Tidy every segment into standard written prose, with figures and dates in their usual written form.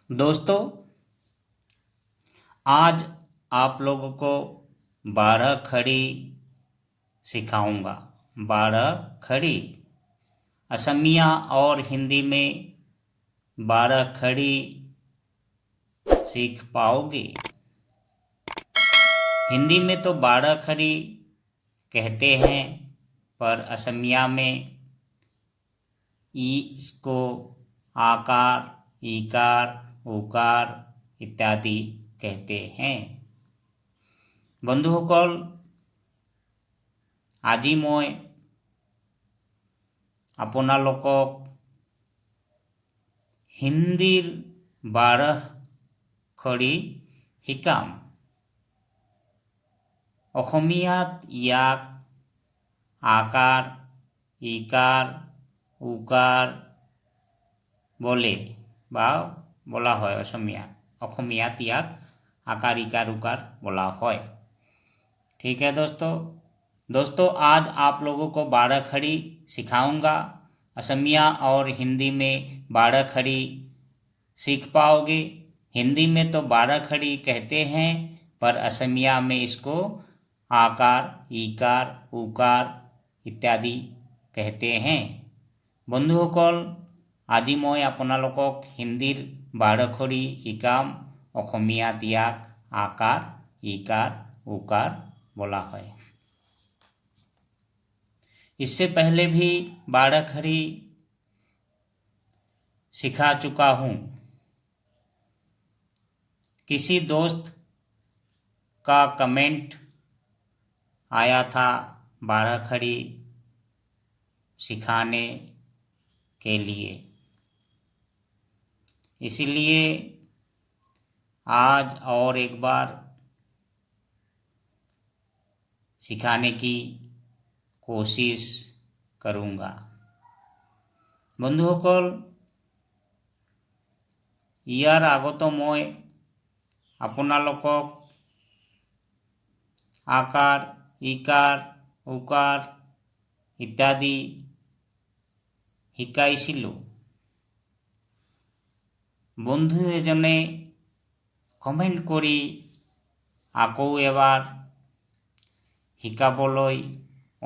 दोस्तों, आज आप लोगों को 12 खड़ी सिखाऊंगा। 12 खड़ी असमिया और हिंदी में 12 खड़ी सीख पाओगे। हिंदी में तो 12 खड़ी कहते हैं, पर असमिया में इसको आकार, ईकार, उकार इत्यादि कहते हैं। बंधुসকল, আজি মই আপোনালোকক হিন্দীৰ 12 খৰি শিকাম। অসমীয়াত ইয়াক আকাৰ, ইকাৰ, উকাৰ বলে বা বলা হয়। অসমীয়াত ইয়াক आकार, इकार, उकार बोला है। ठीक है दोस्तों, आज आप लोगों को 12 खड़ी सिखाऊंगा। असमिया और हिंदी में 12 खड़ी सीख पाओगे। हिंदी में तो 12 खड़ी कहते हैं, पर असमिया में इसको आकार, इकार, उकार इत्यादि कहते हैं। बंधुসকল, আজি মই আপোনালোকক হিন্দীৰ 12 খৰি শিকাম। অসমীয়াত ইয়াক आकार, इकार, उकार बोला है। इससे पहले भी 12 खड़ी सिखा चुका हूँ। किसी दोस्त का कमेंट आया था 12 खड़ी सिखाने के लिए, इसलिए आज और एक बार सिखाने की कोशिश करूँगा। बंधुসকল, ইয়াৰ আগতো মই আপোনালোকক आकार, इकार, उकार इत्यादि শিকাইছিলোঁ। বন্ধু এজনে কমেণ্ট কৰি আকৌ এবাৰ শিকাবলৈ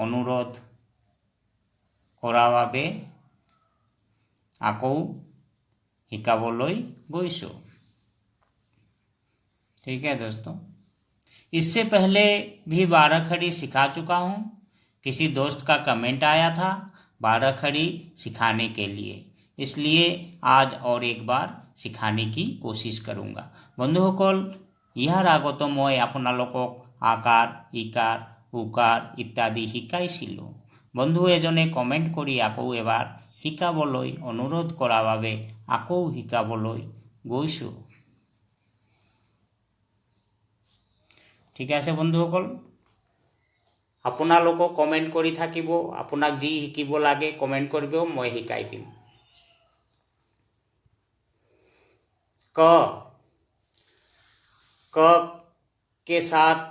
অনুৰোধ কৰাৰ বাবে আকৌ শিকাবলৈ গৈছোঁ। ठीक है दोस्तों, इससे पहले भी 12 खड़ी सिखा चुका हूँ। किसी दोस्त का कमेंट आया था 12 खड़ी सिखाने के लिए, इसलिए आज और एक बार सिखाने की कोशिश करूँगा। बंधुসকল, ইয়াৰ আগতো মই আপোনালোকক आकार, इकार, उकार इत्यादि শিকাইছিলোঁ। বন্ধু এজনে কমেণ্ট কৰি আকৌ এবাৰ শিকাবলৈ অনুৰোধ কৰাৰ বাবে আকৌ শিকাবলৈ গৈছোঁ। ঠিক আছে বন্ধুসকল, আপোনালোকো কমেণ্ট কৰি থাকিব। আপোনাক যি শিকিব লাগে কমেণ্ট কৰিব, মই শিকাই দিম। क के साथ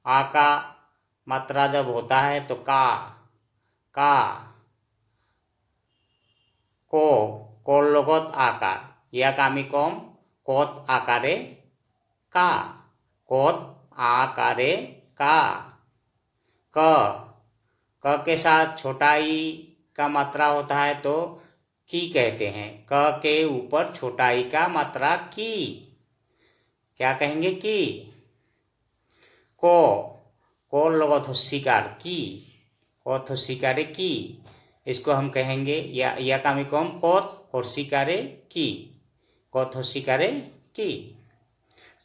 आ का मात्रा जब होता है तो का कोर লগত आकार, ইয়াক আমি কম কত आकारे का। कत आकारे का। क के साथ छोटा ई का मात्रा होता है तो की कहते हैं। क के ऊपर छोटा ई का मात्रा की, क्या कहेंगे? की। को लगत शिकार की, कथ शिकारे की, इसको हम कहेंगे या का मी कम कत और शिकारे की, कथ शिकारे की।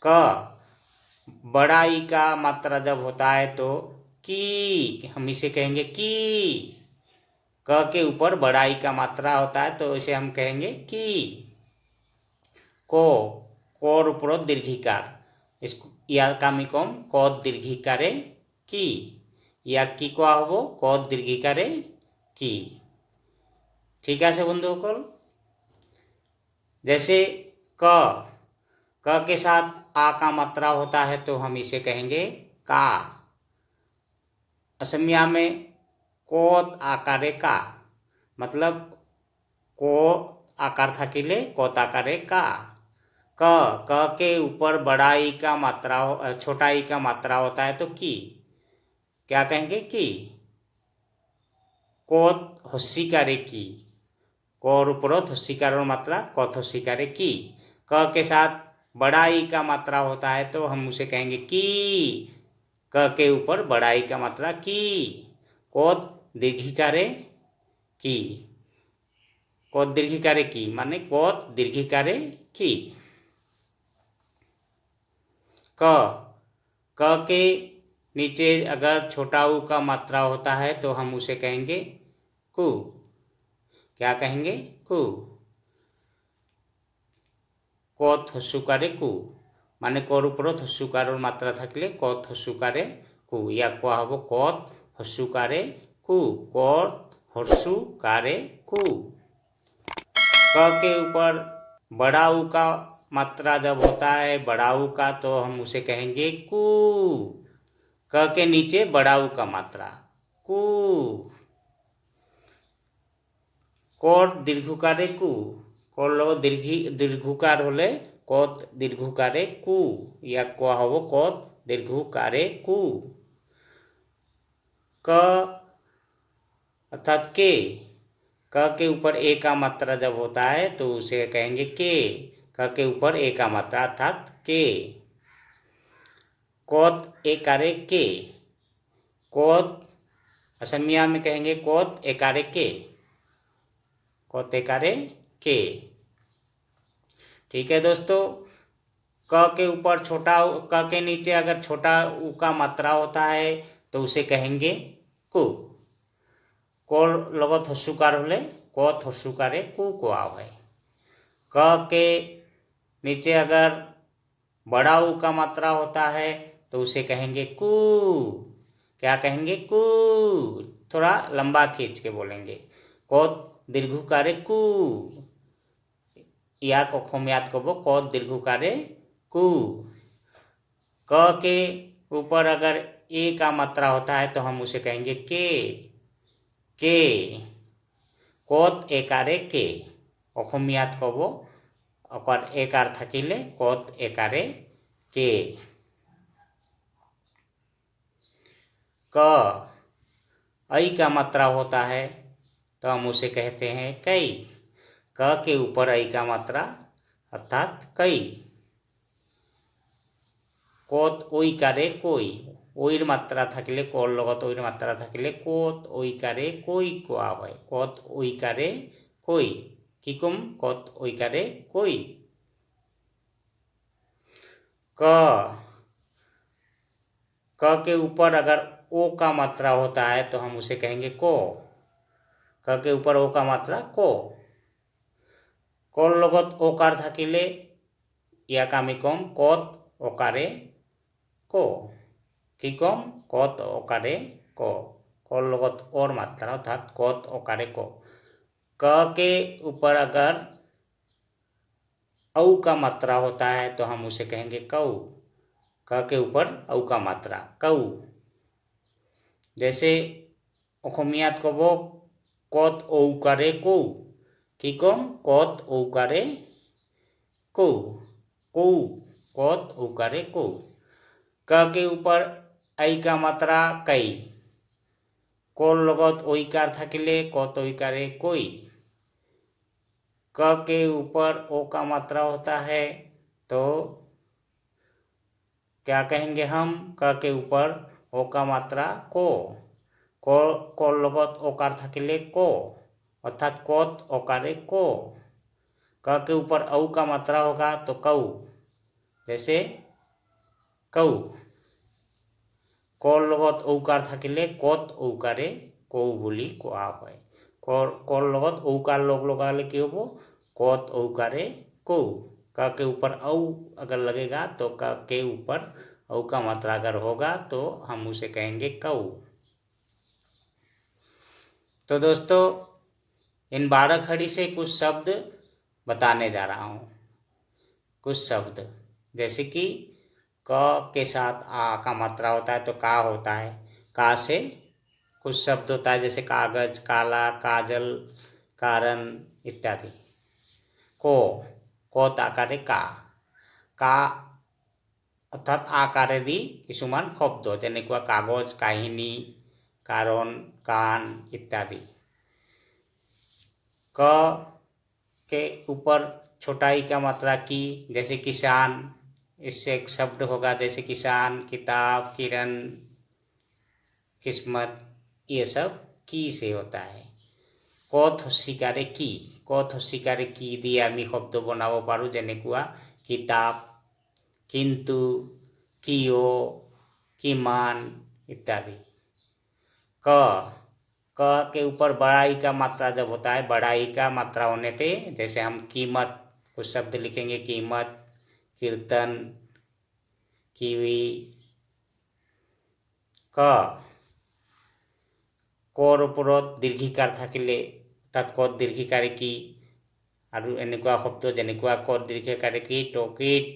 क बड़ा ई का मात्रा जब होता है तो की, हम इसे कहेंगे की। क के ऊपर बड़ा ई का मात्रा होता है तो इसे हम कहेंगे की। कोर ऊपर दीर्घिकार, इसको या कामी कम कद दीर्घिकारे की, या की कोआ हबो कद दीर्घिकारे की। ठीक है बंधुসকল, जैसे क के साथ आ का मात्रा होता है तो हम इसे कहेंगे का। असमिया में कोत आकारे का, मतलब को आकार থাকিলে কত আকারে का। क के ऊपर बड़ा ई का मात्रा छोटा ई का मात्रा होता है तो की, क्या कहेंगे की। कोत हस्सिकारे की, कोर उपरोत हस्सिकार मात्रा कोत हस्सिकारे की। क के साथ बड़ा ई का मात्रा होता है तो हम उसे कहेंगे की। क के ऊपर बड़ा ई का मात्रा की। कोत दीर्घिकारे की, कोत दीर्घिकारे की माने कोत दीर्घिकारे की। क के नीचे अगर छोटा ऊ का मात्रा होता है तो हम उसे कहेंगे कु, क्या कहेंगे कु। कोत हस्सुकारे कु माने कोर उपरोत हस्सुकार मात्रा थाकले कोत हस्सुकारे कु, या कोआ हबो कोत हस्सुकारे कु, कोत हस्सुकारे कु। क के ऊपर बड़ा ऊ का मात्रा जब होता है बड़ा ऊ का तो हम उसे कहेंगे कु। क के नीचे बड़ा ऊ का मात्रा कु। कोट दीर्घुकारे कु, कोर लोग दीर्घुकार होले कोत दीर्घुकारे कु, या कोआ हबो कोत दीर्घुकारे कु। क अर्थात के ऊपर ए का मात्रा जब होता है तो उसे कहेंगे के। क के ऊपर ए का मात्रा अर्थात के। कोत एकारे के, कोत असमिया में कहेंगे कोत एकारे के, कोत एकारे के। ठीक है दोस्तों, क के ऊपर छोटा क के नीचे अगर छोटा ऊ का मात्रा होता है तो उसे कहेंगे कु। कोर लगत हस्सुकार होले कोत हस्सुकारे कु कोआ है। क के नीचे अगर बड़ा ऊ का मात्रा होता है तो उसे कहेंगे कु, क्या कहेंगे कु। थोड़ा लंबा खींच के बोलेंगे कोत दीर्घुकारे कु, या को याद करबो कोत दीर्घुकारे कु। क के ऊपर अगर ए का मात्रा होता है तो हम उसे कहेंगे के। कोत एकारे के, याद करबो और एकार थकिले कोत एकारे के। क ऐ का मात्रा होता है तो हम उसे कहते हैं कई। क के ऊपर ऐ का मात्रा अर्थात कई। कोत ओइकारे कोई, ओइर मात्रा थाकले कोर लगत ओइर मात्रा थाकले कोत ओइकारे कोई कोआ হয়। कोत ओइकारे कोई, किकुम कोत ओइकारे कोई। क के ऊपर अगर ओ का मात्रा होता है तो हम उसे कहेंगे को। क के ऊपर ओ का मात्रा को। कोर लगत ओकार थाकिले या कामिकम कोत ओकारे को, किकम कोत ओकारे को। कोर लगत और मात्रा अर्थात कोत ओकारे को। क के ऊपर अगर औ का मात्रा होता है तो हम उसे कहेंगे कऊ। क के ऊपर औ का मात्रा कऊ। जैसे অসমীয়াত কব কত ঔকারে কৌ, কি কম কত ঔকারে কৌ, कौ कत औकारे कौ। क के ऊपर ऐ का मात्रा कई, कोर लगत ओइकार थाकिले कत ओइकारे कोई। क के ऊपर ओ का मात्रा होता है तो क्या कहेंगे हम, क के ऊपर ओ का मात्रा को। कोर लगत ओकार थाकिले को अर्थात कत ओकारे को। क के ऊपर औ का मात्रा होगा तो कऊ, जैसे कऊ। कोर लगत औकार थाकिले कत औकारे कौ बोली कोआ হয়। कोर लगत औकार लोग लगाले की होबो कत औकारे कौ। क के ऊपर औ अगर लगेगा तो क के ऊपर औ का मात्रा अगर होगा तो हम उसे कहेंगे कऊ। तो दोस्तों, इन 12 खड़ी से कुछ शब्द बताने जा रहा हूँ। कुछ शब्द जैसे कि क के साथ आ का मात्रा होता है तो का होता है। का से कुछ शब्द होता है जैसे कागज, काला, काजल, कारण इत्यादि। को ताकारे का। কা অর্থাৎ আকারেদি কিছুমান শব্দ, যেনেকুৱা কাগজ, কাহিনী, কাৰণ, কান इत्यादि। क के ऊपर छोटा ई का मात्रा की, जैसे किसान, इससे एक शब्द होगा जैसे किसान, किताब, किरण, किस्मत, ये सब की से होता है। ক থস্বীকাৰে কি, ক থস্বীকাৰে কি দিয়ে আমি শব্দ বনাব পাৰোঁ, যেনেকুৱা কিতাপ, কিন্তু, কিয়, किमान इत्यादि। क क के ऊपर बड़ा ई का मात्रा जब होता है, बड़ा ई का मात्रा होने पे जैसे हम कीमत, कुछ शब्द लिखेंगे, कीमत, कीर्तन, कीवी। क কৰ ওপৰত দীৰ্ঘিকাৰ থাকিলে তাত কত দীৰ্ঘিকাৰে কি, আৰু এনেকুৱা শব্দ যেনেকুৱা কত দীৰ্ঘিকাৰে কি, টকিট,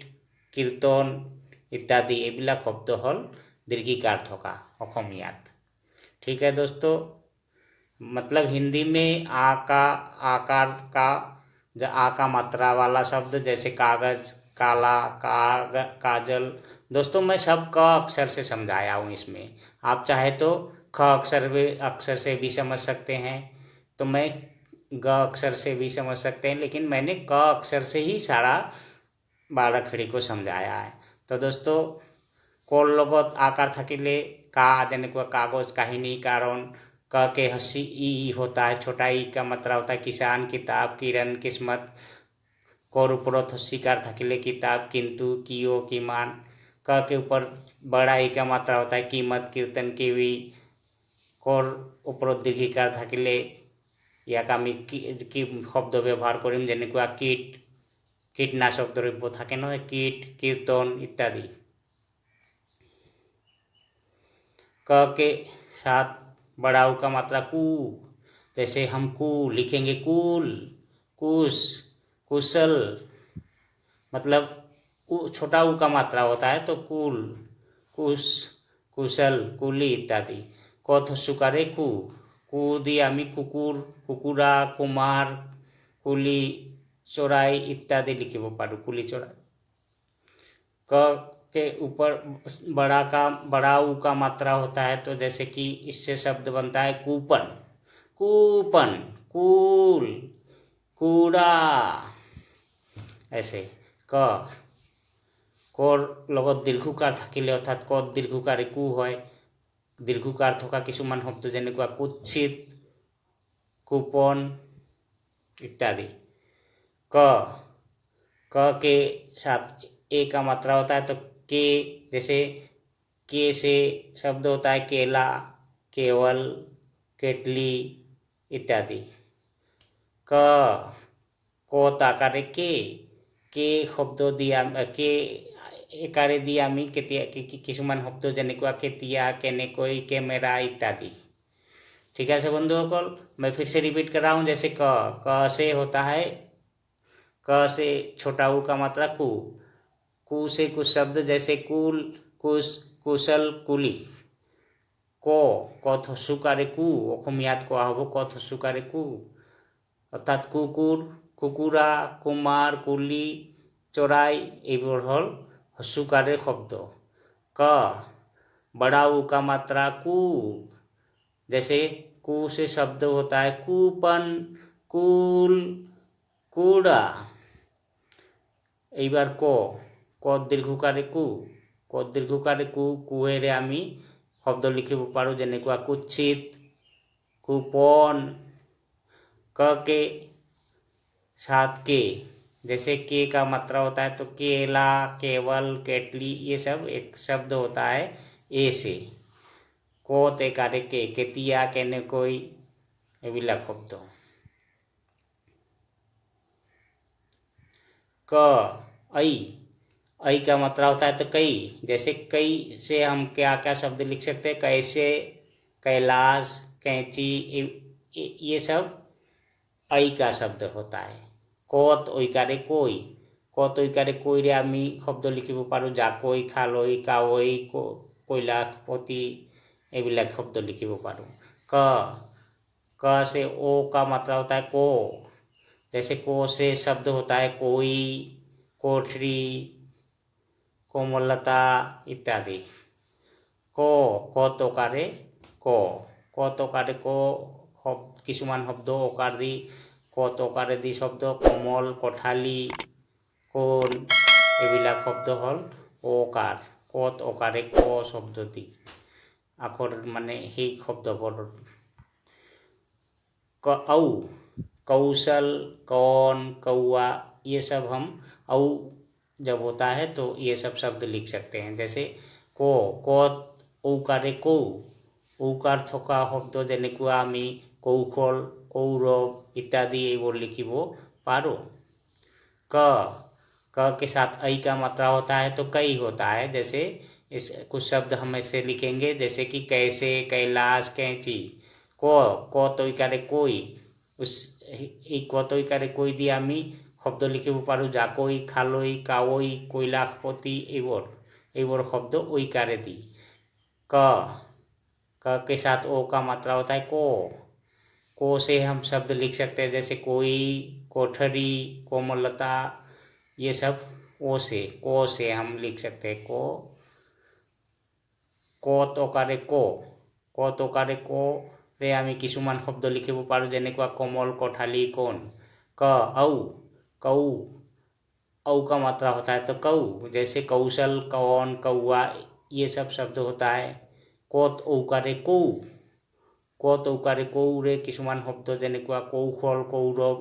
কীৰ্তন इत्यादि, এইবিলাক শব্দ হল दीर्घिकार থকা অসমীয়াত। ठीक है दोस्तों, मतलब हिंदी में आ का आकार का, आ का मात्रा वाला शब्द जैसे कागज, काला, काजल। दोस्तों मैं सब क अक्षर से समझाया हूँ इसमें, आप चाहे तो ख अक्षर से भी समझ सकते हैं, तो मैं ग अक्षर से भी समझ सकते हैं, लेकिन मैंने क अक्षर से ही सारा बाराखड़ी को समझाया है। तो दोस्तों कोर লগত आकार থাকিলে का, যেনেকুৱা कागज, काहिनी, कारण। क के हसी ई होता है, छोटा ई का मात्रा होता है किसान, किताब, किरण, किस्मत। कोर ऊपर हस्सीकार থাকিলে किताब, किंतु, कियो, किमान। क के ऊपर बड़ा ई का मात्रा होता है कीमत, कीर्तन, किवी। कोर ऊपर दीर्घिकार থাকিলে ইয়াক আমি কি শব্দ ব্যৱহাৰ কৰিম, যেনেকুৱা কীট, কীটনাশক দ্রব্য থাকে নহয়, কীট, কীর্তন ইত্যাদি। क के साथ बड़ा ऊ का मात्रा कू, जैसे हम कू लिखेंगे कूल, कुश, कुशल, मतलब छोटा ऊ का मात्रा होता है तो कूल, कुश, कुशल, कुली इत्यादि। क थस्सुकारे कू, कू দিয়ে আমি কুকুর, কুকুরা, কুমার, কুলি, চোরাই ইত্যাদি লিখিব পাৰো, কুলি, চোরাই। क के ऊपर बड़ा ऊ का मात्रा होता है, तो जैसे कि इससे शब्द बनता है कूपन, कूपन, कूल, कूड़ा, ऐसे। क कोर লগত দীর্ঘকার থাকিলে অর্থাৎ কত দীর্ঘকারে কু হয়, দীর্ঘকার থকা কিছুমান শব্দ যেনেকুৱা কুৎসিত, কুপন इत्यादि। क क के साथ ए का मात्रा होता है, तो के, जैसे के से शब्द होता है केला, केवल, केटली इत्यादि। क কত আকারে के শব্দ দিয়া, के একারে দিয়ে আমি কিছুমান শব্দ যেনেকুৱা কেতিয়া, কেনেকৈ, কেমেৰা ইত্যাদি। ठीक है बंधुসকल, मैं फिर से रिपीट कर रहा हूँ। जैसे क से होता है, क से छोटा ऊ का मात्रा कू, कू से कुछ शब्द जैसे कुल, कुश, कुशल, कुली। ক থস্বীকাৰে কু, অসমীয়াত কোৱা হ'ব ক থস্বীকাৰে কু, অর্থাৎ কুকুর, কুকুরা, কুমার, কুলি, চোরাই, এইবোৰ হল হস্যকারের শব্দ। ক बड़ा ऊ का मात्रा कू, जैसे कू से शब्द होता है कूपन, कुल, कूड़ा। এইবার ক দীর্ঘকারে কু, ক দীর্ঘকারে কু, কুহেরে আমি শব্দ লিখিব পাৰো, যেনেকুৱা কুৎসিত, কুপন। क के साथ के, जैसे के का मात्रा होता है तो केला, केवल, केटली, ये सब एक शब्द होता है ए से। को ते कारे के, केतिया, केनेকৈ, এইবিলাক শব্দ। क ऐ का मात्रा होता है तो कई, जैसे कई से हम क्या क्या शब्द लिख सकते हैं, कैसे, कैलाश, कैंची, ये सब ऐ का शब्द होता है। কত ঐকারে কই, কত ঐকারে কইরে আমি শব্দ লিখিব পাৰো জাকৈ, খালৈ, কাৱৈ, কৈলাশপতি, এইবিলাক শব্দ লিখিব পাৰো। क से ओ का मात्रा होता है को, जैसे को से शब्द होता है कोई, कोठरी, কোমলতা ইত্যাদি। ক তকাৰে ক তকাৰে কিছুমান শব্দ অকাৰ দি ক তকাৰেদি শব্দ কোমল, কঠালি, কোন এইবিলাক শব্দ হ'ল অকাৰ। কত অকাৰে ক শব্দ দি আখৰ মানে সেই শব্দবোৰ। औ कौशल, कौन, कौआ, ये सब हम औ जब होता है तो ये सब शब्द लिख सकते हैं। जैसे को ঔকাৰে কৌ, ঔকাৰ থকা শব্দ যেনেকুৱা আমি কৌশল, কৌৰৱ ইত্যাদি এইবোৰ লিখিব পাৰোঁ। क के साथ ऐ का मात्रा होता है तो कई होता है। जैसे कुछ शब्द हम ऐसे लिखेंगे जैसे कि कैसे, कैलाश, कैंची। क तो इकारे कोई, এই ক তো ইকাৰে কৈ দি আমি শব্দ লিখিব পাৰোঁ জাকৈ, খালৈ, কাৱৈ, কৈলাশপতি এইবোৰ শব্দ ঐকাৰে দি। क के साथ ओ का मात्रा होता है को से हम शब्द लिख सकते हैं जैसे कोई, कोठरी, कोमलता, ये सब को से हम लिख सकते हैं। क तो कारे को रे আমি কিছুমান শব্দ লিখিব পাৰোঁ যেনেকুৱা कोमल, कोठाली, कोन। औ का मात्रा होता है तो कौ, जैसे कौशल, कौन, कौआ, ये सब शब्द होता है। कोत औकारे कौ रे কিছুমান শব্দ যেনেকুৱা কৌশল, কৌৰৱ